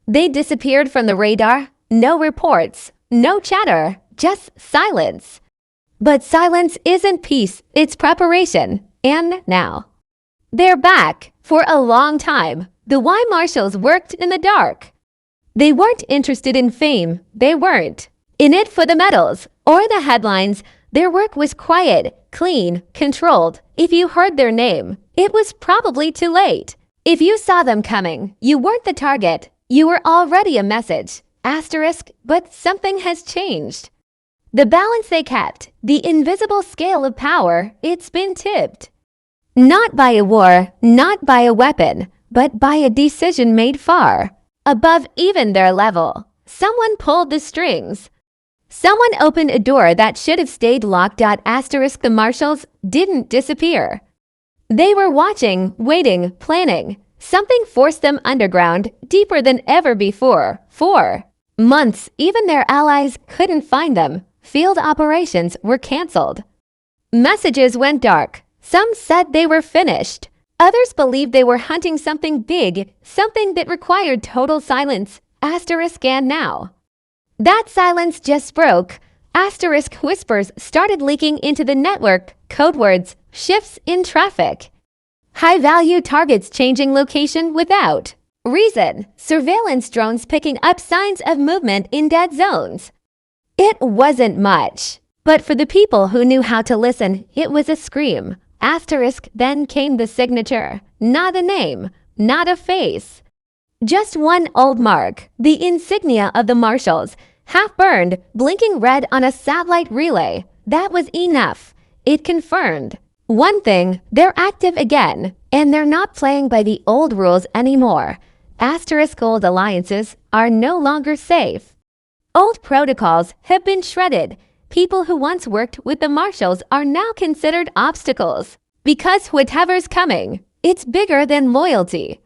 They disappeared from the radar. No reports, no chatter, just silence. But silence isn't peace, it's preparation. And now, they're back for a long time. The Y Marshals worked in the dark. They weren't interested in fame. They weren't in it for the medals or the headlines. Their work was quiet, clean, controlled. If you heard their name, it was probably too late. If you saw them coming, you weren't the target. You were already a message. Asterisk, but something has changed. The balance they kept, the invisible scale of power, it's been tipped. Not by a war, not by a weapon, but by a decision made far above even their level. Someone pulled the strings. Someone opened a door that should have stayed locked. Asterisk, the Marshals didn't disappear. They were watching, waiting, planning. Something forced them underground, deeper than ever before. For months, even their allies couldn't find them. Field operations were canceled. Messages went dark. Some said they were finished. Others believed they were hunting something big, something that required total silence. Asterisk, and now that silence just broke. Asterisk, whispers started leaking into the network. Code words, shifts in traffic. High-value targets changing location without reason. Surveillance drones picking up signs of movement in dead zones. It wasn't much, but for the people who knew how to listen, it was a scream. Asterisk, then came the signature. Not a name, not a face. Just one old mark, the insignia of the Marshals, half-burned, blinking red on a satellite relay. That was enough. It confirmed one thing: they're active again, and they're not playing by the old rules anymore. Asterisk, old alliances are no longer safe. Old protocols have been shredded. People who once worked with the Marshals are now considered obstacles. Because whatever's coming, it's bigger than loyalty.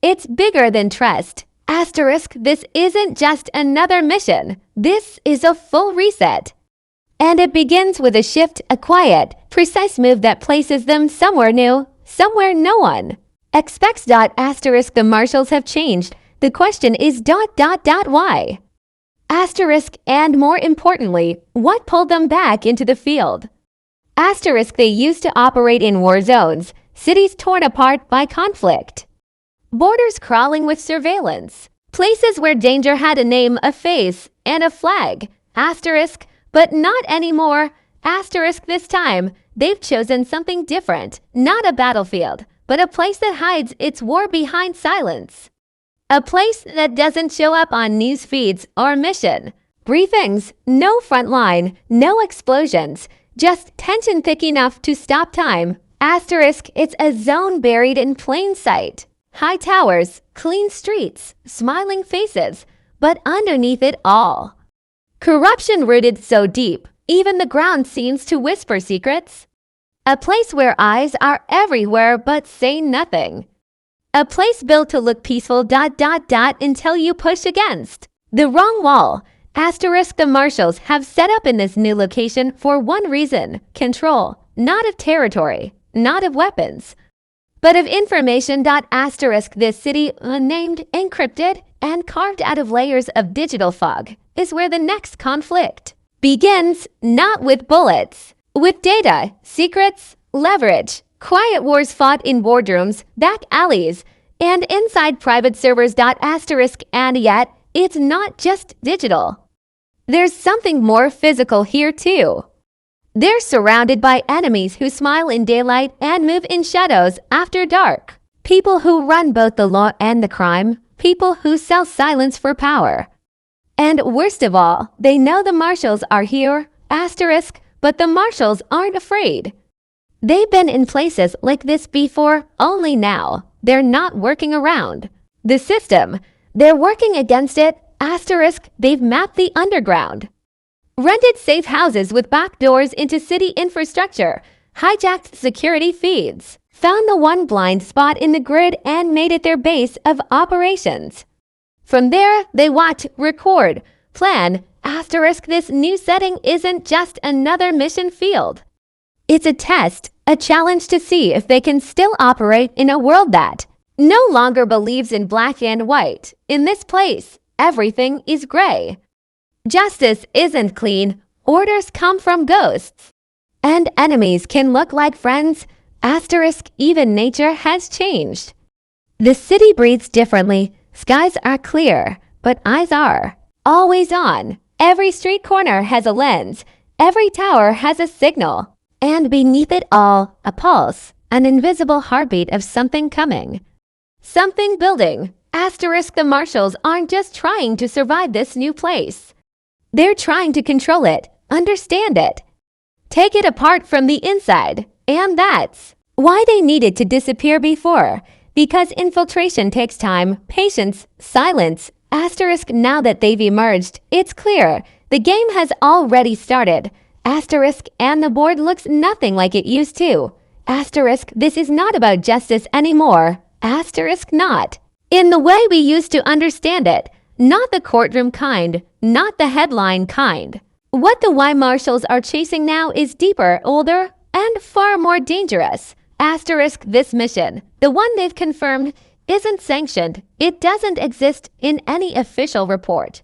It's bigger than trust. Asterisk, this isn't just another mission. This is a full reset. And it begins with a shift, a quiet, precise move that places them somewhere new, somewhere no one expects. Asterisk, the Marshals have changed. The question is why? Asterisk, and more importantly, what pulled them back into the field? Asterisk, they used to operate in war zones, cities torn apart by conflict, borders crawling with surveillance, places where danger had a name, a face, and a flag. Asterisk, but not anymore. Asterisk, this time, they've chosen something different. Not a battlefield, but a place that hides its war behind silence. A place that doesn't show up on news feeds or mission briefings. No front line, no explosions, just tension thick enough to stop time. Asterisk, it's a zone buried in plain sight. High towers, clean streets, smiling faces, but underneath it all, corruption rooted so deep, even the ground seems to whisper secrets. A place where eyes are everywhere but say nothing. A place built to look peaceful. Until you push against the wrong wall. Asterisk, the Marshals have set up in this new location for one reason: control, not of territory, not of weapons, but of information. Asterisk, this city, unnamed, encrypted, and carved out of layers of digital fog, is where the next conflict begins. Not with bullets, with data, secrets, leverage. Quiet wars fought in boardrooms, back alleys, and inside private servers. Asterisk, and yet, it's not just digital. There's something more physical here too. They're surrounded by enemies who smile in daylight and move in shadows after dark. People who run both the law and the crime. People who sell silence for power. And worst of all, they know the Marshals are here. Asterisk, but the Marshals aren't afraid. They've been in places like this before, only now they're not working around the system. They're working against it. Asterisk, they've mapped the underground, rented safe houses with back doors into city infrastructure, hijacked security feeds, found the one blind spot in the grid and made it their base of operations. From there, they watch, record, plan. Asterisk, this new setting isn't just another mission field. It's a test, a challenge to see if they can still operate in a world that no longer believes in black and white. In this place, everything is gray. Justice isn't clean. Orders come from ghosts. And enemies can look like friends. Asterisk, even nature has changed. The city breathes differently. Skies are clear, but eyes are always on. Every street corner has a lens. Every tower has a signal. And beneath it all, a pulse, an invisible heartbeat of something coming. Something building. Asterisk, the Marshals aren't just trying to survive this new place. They're trying to control it, understand it, take it apart from the inside. And that's why they needed to disappear before. Because infiltration takes time, patience, silence. Asterisk, now that they've emerged, it's clear. The game has already started. Asterisk, and the board looks nothing like it used to. Asterisk, this is not about justice anymore. Asterisk, not in the way we used to understand it. Not the courtroom kind, not the headline kind. What the Y Marshals are chasing now is deeper, older, and far more dangerous. Asterisk, this mission, the one they've confirmed, isn't sanctioned. It doesn't exist in any official report.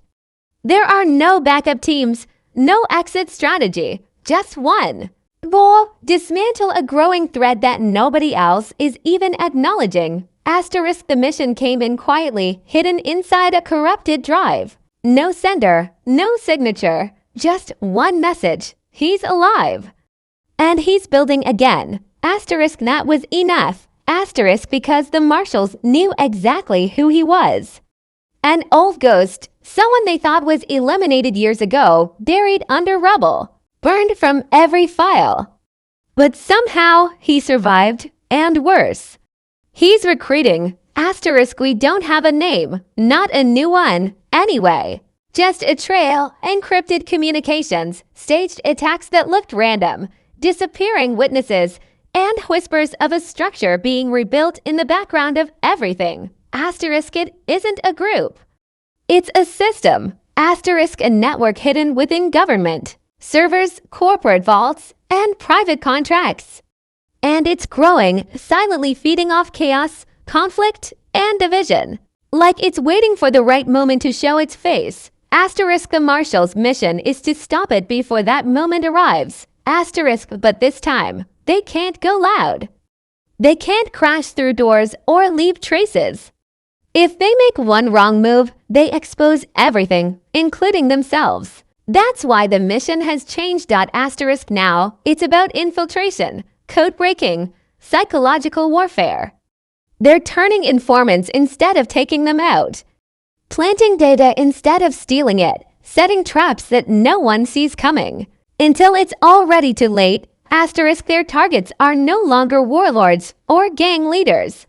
There are no backup teams, no exit strategy, just one. Dismantle a growing threat that nobody else is even acknowledging. Asterisk, the mission came in quietly, hidden inside a corrupted drive. No sender, no signature, just one message. He's alive. And he's building again. Asterisk, that was enough. Asterisk, because the Marshals knew exactly who he was. An old ghost, someone they thought was eliminated years ago, buried under rubble, burned from every file. But somehow he survived, and worse. He's recruiting. Asterisk, we don't have a name, not a new one, anyway. Just a trail, encrypted communications, staged attacks that looked random, disappearing witnesses, and whispers of a structure being rebuilt in the background of everything. Asterisk, it isn't a group. It's a system. Asterisk, a network hidden within government, servers, corporate vaults, and private contracts. And it's growing, silently feeding off chaos, conflict, and division. Like it's waiting for the right moment to show its face. Asterisk, the Marshals' mission is to stop it before that moment arrives. Asterisk, but this time, they can't go loud. They can't crash through doors or leave traces. If they make one wrong move, they expose everything, including themselves. That's why the mission has changed. Asterisk, now, it's about infiltration, code breaking, psychological warfare. They're turning informants instead of taking them out. Planting data instead of stealing it, setting traps that no one sees coming. Until it's already too late, asterisk, their targets are no longer warlords or gang leaders.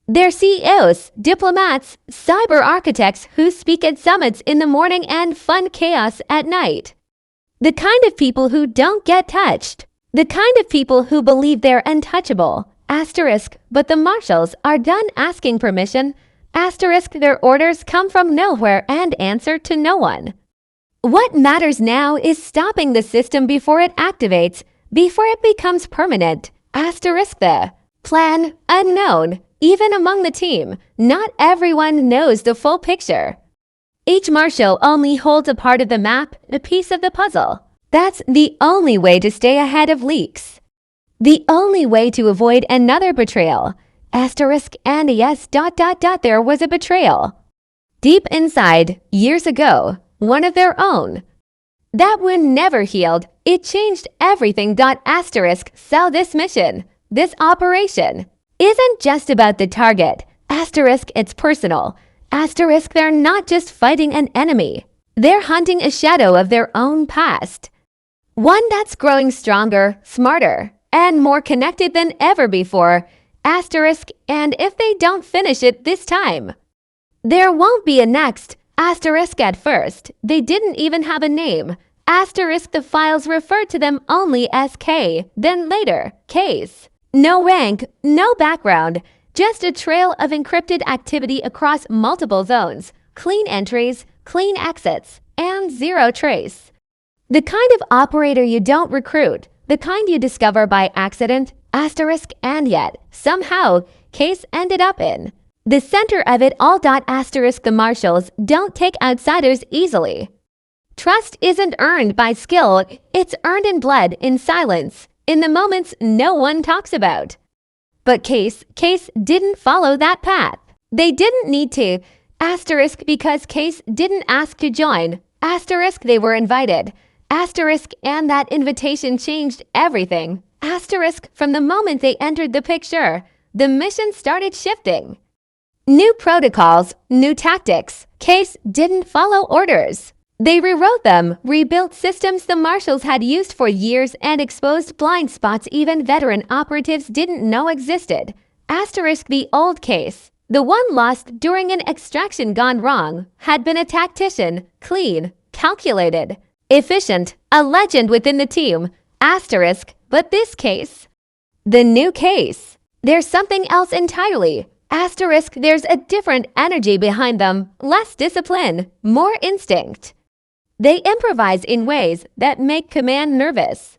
They're CEOs, diplomats, cyber architects who speak at summits in the morning and fund chaos at night. The kind of people who don't get touched. The kind of people who believe they're untouchable. Asterisk, but the Marshals are done asking permission. Asterisk, their orders come from nowhere and answer to no one. What matters now is stopping the system before it activates, before it becomes permanent. Asterisk, the plan unknown. Even among the team, not everyone knows the full picture. Each Marshal only holds a part of the map, a piece of the puzzle. That's the only way to stay ahead of leaks. The only way to avoid another betrayal. Asterisk, and yes, there was a betrayal. Deep inside, years ago, one of their own. That wound never healed. It changed everything. Asterisk, so this mission, this operation, isn't just about the target. Asterisk, it's personal. Asterisk, they're not just fighting an enemy. They're hunting a shadow of their own past. One that's growing stronger, smarter, and more connected than ever before. Asterisk, and if they don't finish it this time, there won't be a next. Asterisk, at first, they didn't even have a name. Asterisk, the files referred to them only as K, then later, Kayce. No rank, no background, just a trail of encrypted activity across multiple zones, clean entries, clean exits, and zero trace. The kind of operator you don't recruit, the kind you discover by accident. Asterisk, and yet, somehow, Kayce ended up in. The center of it all. Asterisk the Marshals don't take outsiders easily. Trust isn't earned by skill, it's earned in blood, in silence, in the moments no one talks about. But Kayce didn't follow that path. They didn't need to. Asterisk because Kayce didn't ask to join. Asterisk they were invited. Asterisk and that invitation changed everything. Asterisk from the moment they entered the picture, the mission started shifting. New protocols, new tactics. Kayce didn't follow orders. They rewrote them, rebuilt systems the Marshals had used for years and exposed blind spots even veteran operatives didn't know existed. Asterisk the old Kayce, the one lost during an extraction gone wrong, had been a tactician, clean, calculated, efficient, a legend within the team. Asterisk, but this Kayce, the new Kayce, there's something else entirely. Asterisk there's a different energy behind them, less discipline, more instinct. They improvise in ways that make command nervous.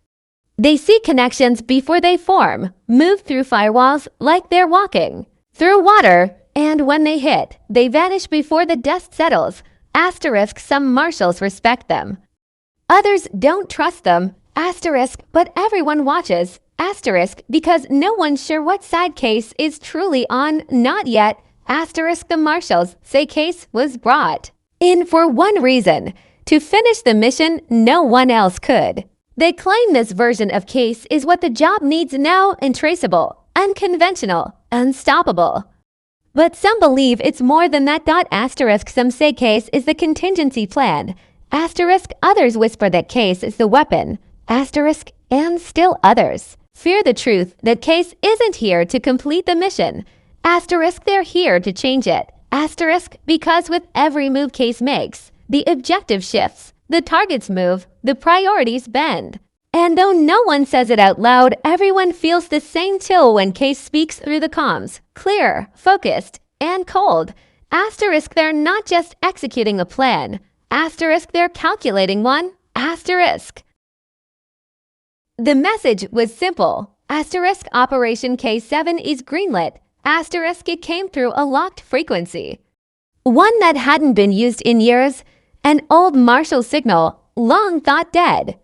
They see connections before they form, move through firewalls like they're walking through water, and when they hit, they vanish before the dust settles. Asterisk some Marshals respect them. Others don't trust them. Asterisk but everyone watches. Asterisk because no one's sure what side Kayce is truly on, not yet. Asterisk the Marshals say Kayce was brought in for one reason, to finish the mission no one else could. They claim this version of Kayce is what the job needs now, untraceable, unconventional, unstoppable. But some believe it's more than that. Asterisk some say Kayce is the contingency plan. Asterisk others whisper that Kayce is the weapon. Asterisk and still others fear the truth that Kayce isn't here to complete the mission. Asterisk they're here to change it. Asterisk because with every move Kayce makes, the objective shifts, the targets move, the priorities bend. And though no one says it out loud, everyone feels the same chill when Kayce speaks through the comms, clear, focused, and cold. Asterisk they're not just executing a plan. Asterisk they're calculating one. Asterisk. The message was simple. Asterisk Operation K7 is greenlit. Asterisk it came through a locked frequency, one that hadn't been used in years. An old Marshal signal, long thought dead.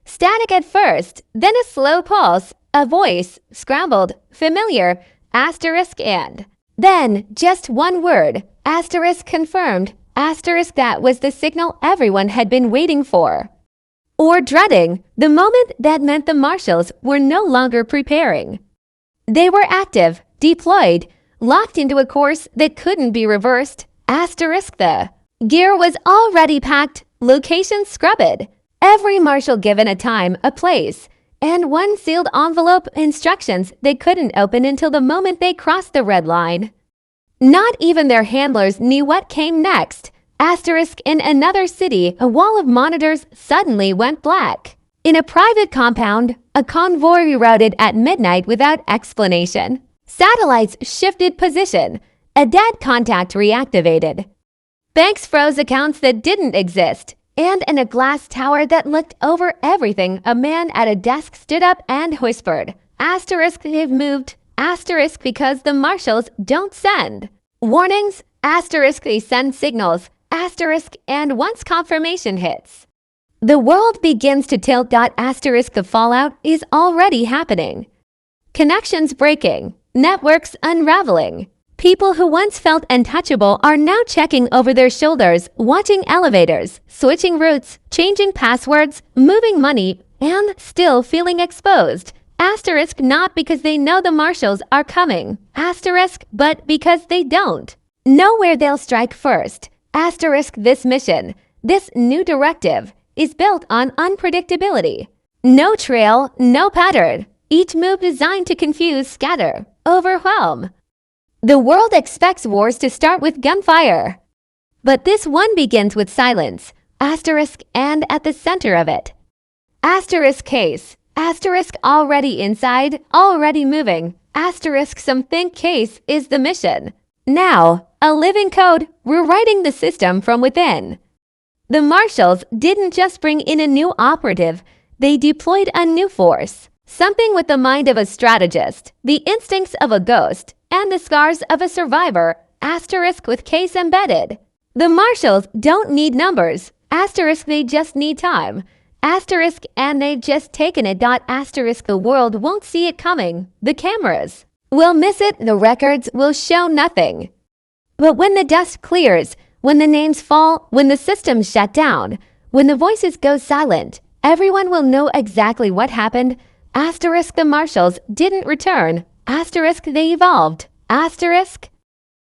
Static at first, then a slow pulse, a voice, scrambled, familiar, asterisk and. Then, just one word, asterisk confirmed, asterisk that was the signal everyone had been waiting for. Or dreading, the moment that meant the Marshals were no longer preparing. They were active, deployed, locked into a course that couldn't be reversed, asterisk the. Gear was already packed, locations scrubbed. Every Marshal given a time, a place, and one sealed envelope, instructions they couldn't open until the moment they crossed the red line. Not even their handlers knew what came next. Asterisk in another city, a wall of monitors suddenly went black. In a private compound, a convoy rerouted at midnight without explanation. Satellites shifted position. A dead contact reactivated. Banks froze accounts that didn't exist, and in a glass tower that looked over everything, a man at a desk stood up and whispered, asterisk they've moved, asterisk because the Marshals don't send warnings, asterisk they send signals, asterisk and once confirmation hits, the world begins to tilt. Asterisk the fallout is already happening. Connections breaking, networks unraveling. People who once felt untouchable are now checking over their shoulders, watching elevators, switching routes, changing passwords, moving money, and still feeling exposed. Asterisk not because they know the Marshals are coming. Asterisk but because they don't know where they'll strike first. Asterisk this mission, this new directive, is built on unpredictability. No trail, no pattern. Each move designed to confuse, scatter, overwhelm. The world expects wars to start with gunfire. But this one begins with silence, asterisk and at the center of it. Asterisk Kayce, asterisk already inside, already moving, asterisk some think Kayce is the mission. Now, a living code, rewriting the system from within. The Marshals didn't just bring in a new operative, they deployed a new force. Something with the mind of a strategist, the instincts of a ghost, and the scars of a survivor, asterisk with Kayce embedded. The Marshals don't need numbers, asterisk they just need time, asterisk and they've just taken it. Asterisk the world won't see it coming. The cameras will miss it, the records will show nothing. But when the dust clears, when the names fall, when the systems shut down, when the voices go silent, everyone will know exactly what happened. Asterisk the Marshals didn't return, asterisk they evolved, asterisk